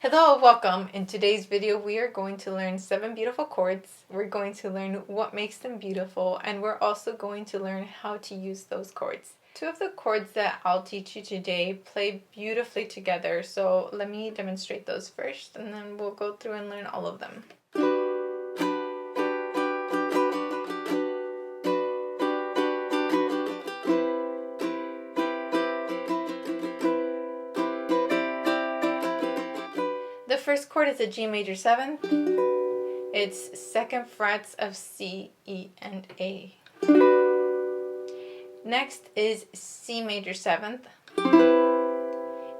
Hello, welcome. In today's video, we are going to learn 7 beautiful chords. We're going to learn what makes them beautiful, and we're also going to learn how to use those chords. 2 of the chords that I'll teach you today play beautifully together, so let me demonstrate those first, and then we'll go through and learn all of them. The first chord is a G major 7th. It's 2nd frets of C, E, and A. Next is C major 7th.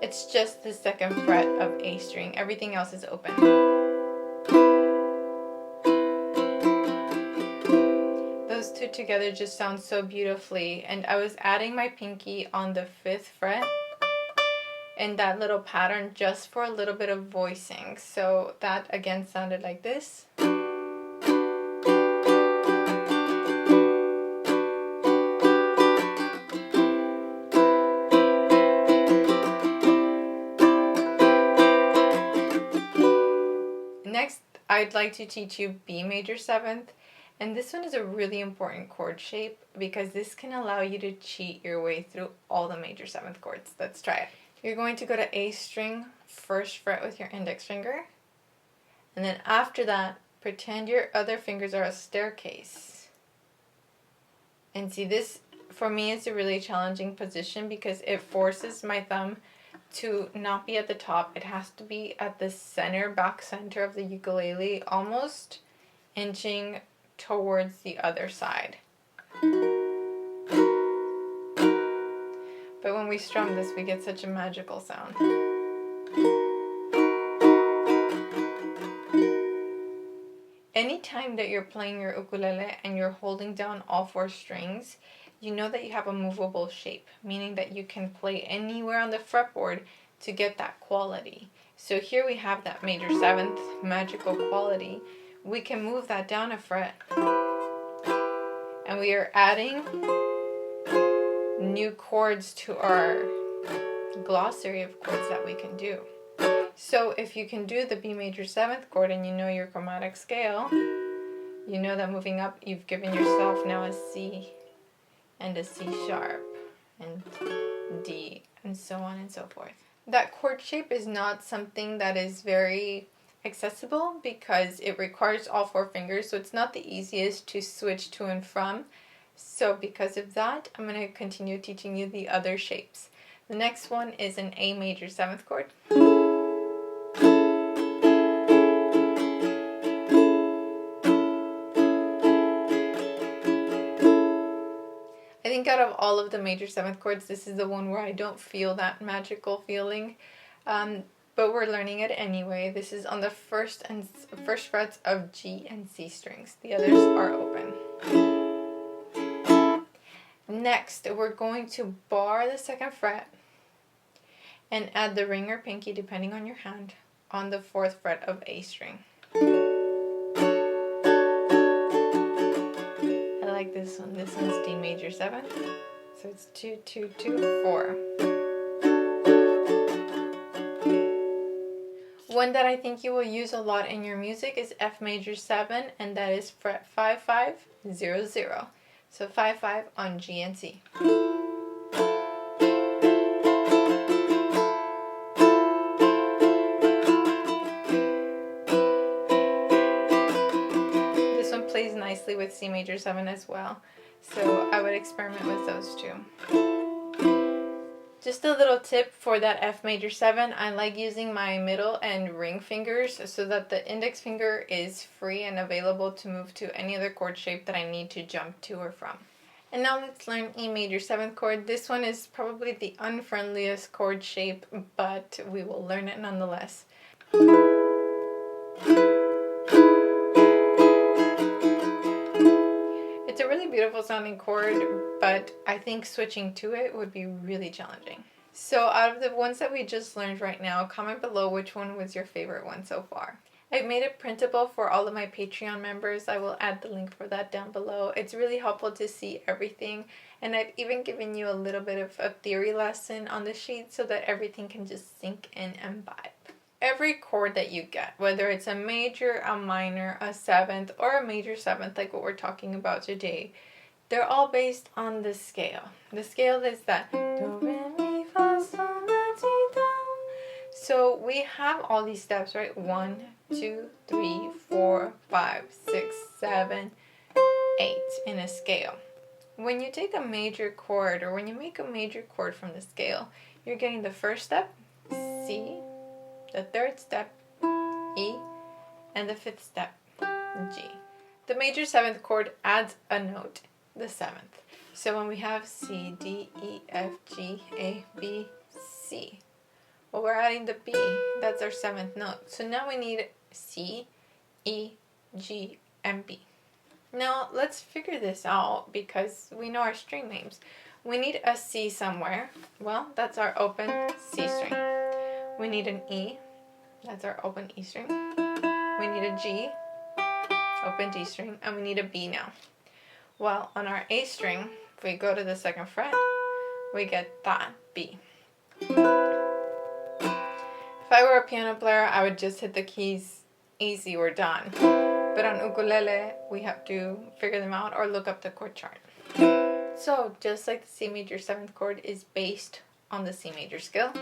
It's just the 2nd fret of A string. Everything else is open. Those two together just sound so beautifully, and I was adding my pinky on the 5th fret in that little pattern just for a little bit of voicing. So that again sounded like this. Next, I'd like to teach you B major 7th, and this one is a really important chord shape because this can allow you to cheat your way through all the major 7th chords. Let's try it. You're going to go to A string, 1st fret with your index finger, and then after that, pretend your other fingers are a staircase. And see, this for me is a really challenging position because it forces my thumb to not be at the top. It has to be at the back center of the ukulele, almost inching towards the other side. But when we strum this, we get such a magical sound. Anytime that you're playing your ukulele and you're holding down all 4 strings, you know that you have a movable shape, meaning that you can play anywhere on the fretboard to get that quality. So here we have that major 7th magical quality. We can move that down a fret, and we are adding new chords to our glossary of chords that we can do. So if you can do the B major 7th chord and you know your chromatic scale, you know that moving up you've given yourself now a C and a C sharp and D and so on and so forth. That chord shape is not something that is very accessible because it requires all 4 fingers, so it's not the easiest to switch to and from. So because of that, I'm going to continue teaching you the other shapes. The next one is an A major 7th chord. I think out of all of the major 7th chords, this is the one where I don't feel that magical feeling, but we're learning it anyway. This is on the first frets of G and C strings. The others are open. Next, we're going to bar the 2nd fret and add the ring or pinky, depending on your hand, on the 4th fret of A string. I like this one. This one's D major 7th, so it's 2, 2, 2, 4. One that I think you will use a lot in your music is F major 7, and that is fret 5, 5, 0, 0. So 5, 5 on G and C. This one plays nicely with C major 7 as well, so I would experiment with those 2. Just a little tip for that F major 7, I like using my middle and ring fingers so that the index finger is free and available to move to any other chord shape that I need to jump to or from. And now let's learn E major 7th chord. This one is probably the unfriendliest chord shape, but we will learn it nonetheless. It's a really beautiful sounding chord, but I think switching to it would be really challenging. So out of the ones that we just learned right now, comment below which one was your favorite one so far. I've made it printable for all of my Patreon members. I will add the link for that down below. It's really helpful to see everything, and I've even given you a little bit of a theory lesson on the sheet so that everything can just sink in and vibe. every chord that you get, whether it's a major, a minor, a seventh, or a major seventh like what we're talking about today, they're all based on the scale. The scale is that do, re, mi, fa, sol, la, ti, do. So we have all these steps, right? 1, 2, 3, 4, 5, 6, 7, 8 in a scale. When you take a major chord, or when you make a major chord from the scale, you're getting the first step, C, the third step, E, and the fifth step, G. The major seventh chord adds a note, the seventh. So when we have C, D, E, F, G, A, B, C, well, we're adding the B. That's our seventh note. So now we need C, E, G, and B. Now let's figure this out because we know our string names. We need a C somewhere. Well, that's our open C string. We need an E. That's our open E string. We need a G, open D string, and we need a B now. Well, on our A string, if we go to the second fret, we get that B. If I were a piano player, I would just hit the keys, easy, we're done. But on ukulele, we have to figure them out or look up the chord chart. So, just like the C major 7th chord is based on the C major scale,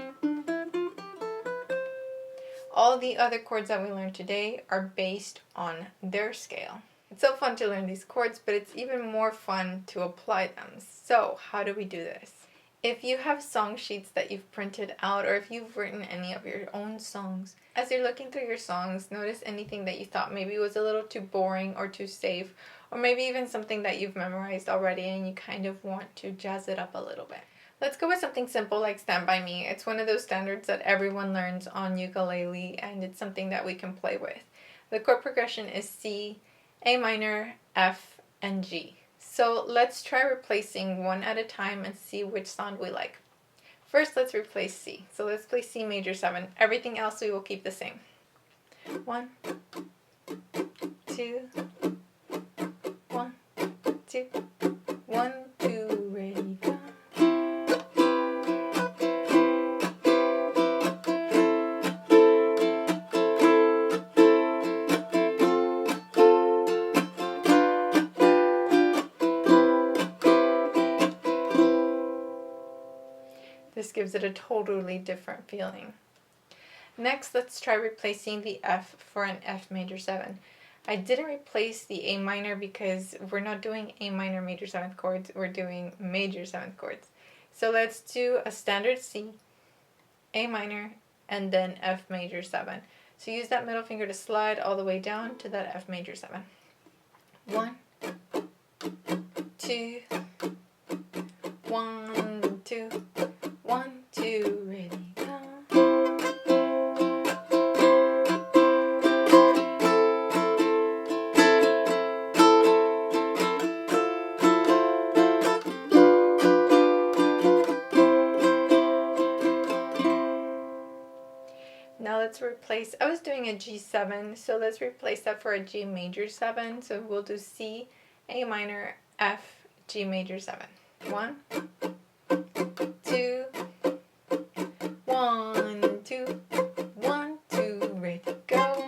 all the other chords that we learned today are based on their scale. It's so fun to learn these chords, but it's even more fun to apply them. So, how do we do this? If you have song sheets that you've printed out, or if you've written any of your own songs, as you're looking through your songs, notice anything that you thought maybe was a little too boring or too safe, or maybe even something that you've memorized already and you kind of want to jazz it up a little bit. Let's go with something simple like Stand By Me. It's one of those standards that everyone learns on ukulele, and it's something that we can play with. The chord progression is C, A minor, F, and G. So let's try replacing one at a time and see which sound we like. First, let's replace C. So let's play C major 7. Everything else we will keep the same. 1, 2, 1, 2, 1, 2, ready, go. This gives it a totally different feeling. Next, let's try replacing the F for an F major 7. I didn't replace the A minor because we're not doing A minor major 7th chords, we're doing major 7th chords. So let's do a standard C, A minor, and then F major 7. So use that middle finger to slide all the way down to that F major 7. 1, 2, 1, 2, 1, 2, ready, go. Now let's replace, I was doing a G7, so let's replace that for a G major 7. So we'll do C, A minor, F, G major 7. 1, 2, 1, 2, 1, 2, ready, go.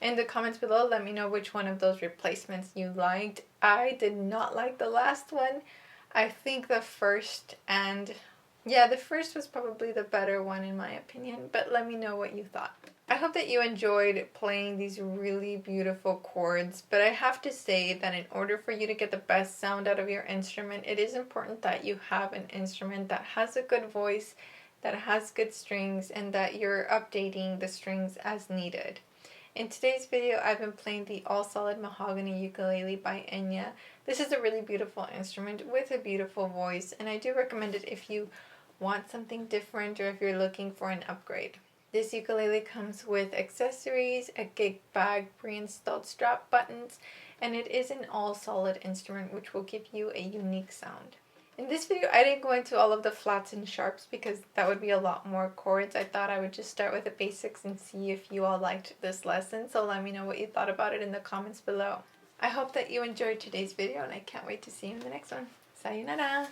In the comments below, let me know which one of those replacements you liked. I did not like the last one. I think the first the first was probably the better one in my opinion, but let me know what you thought. I hope that you enjoyed playing these really beautiful chords, but I have to say that in order for you to get the best sound out of your instrument, it is important that you have an instrument that has a good voice, that has good strings, and that you're updating the strings as needed. In today's video, I've been playing the All Solid Mahogany Ukulele by Enya. This is a really beautiful instrument with a beautiful voice, and I do recommend it if you want something different or if you're looking for an upgrade. This ukulele comes with accessories, a gig bag, pre-installed strap buttons, and it is an all solid instrument which will give you a unique sound. In this video, I didn't go into all of the flats and sharps because that would be a lot more chords. I thought I would just start with the basics and see if you all liked this lesson. So let me know what you thought about it in the comments below. I hope that you enjoyed today's video and I can't wait to see you in the next one. Sayonara!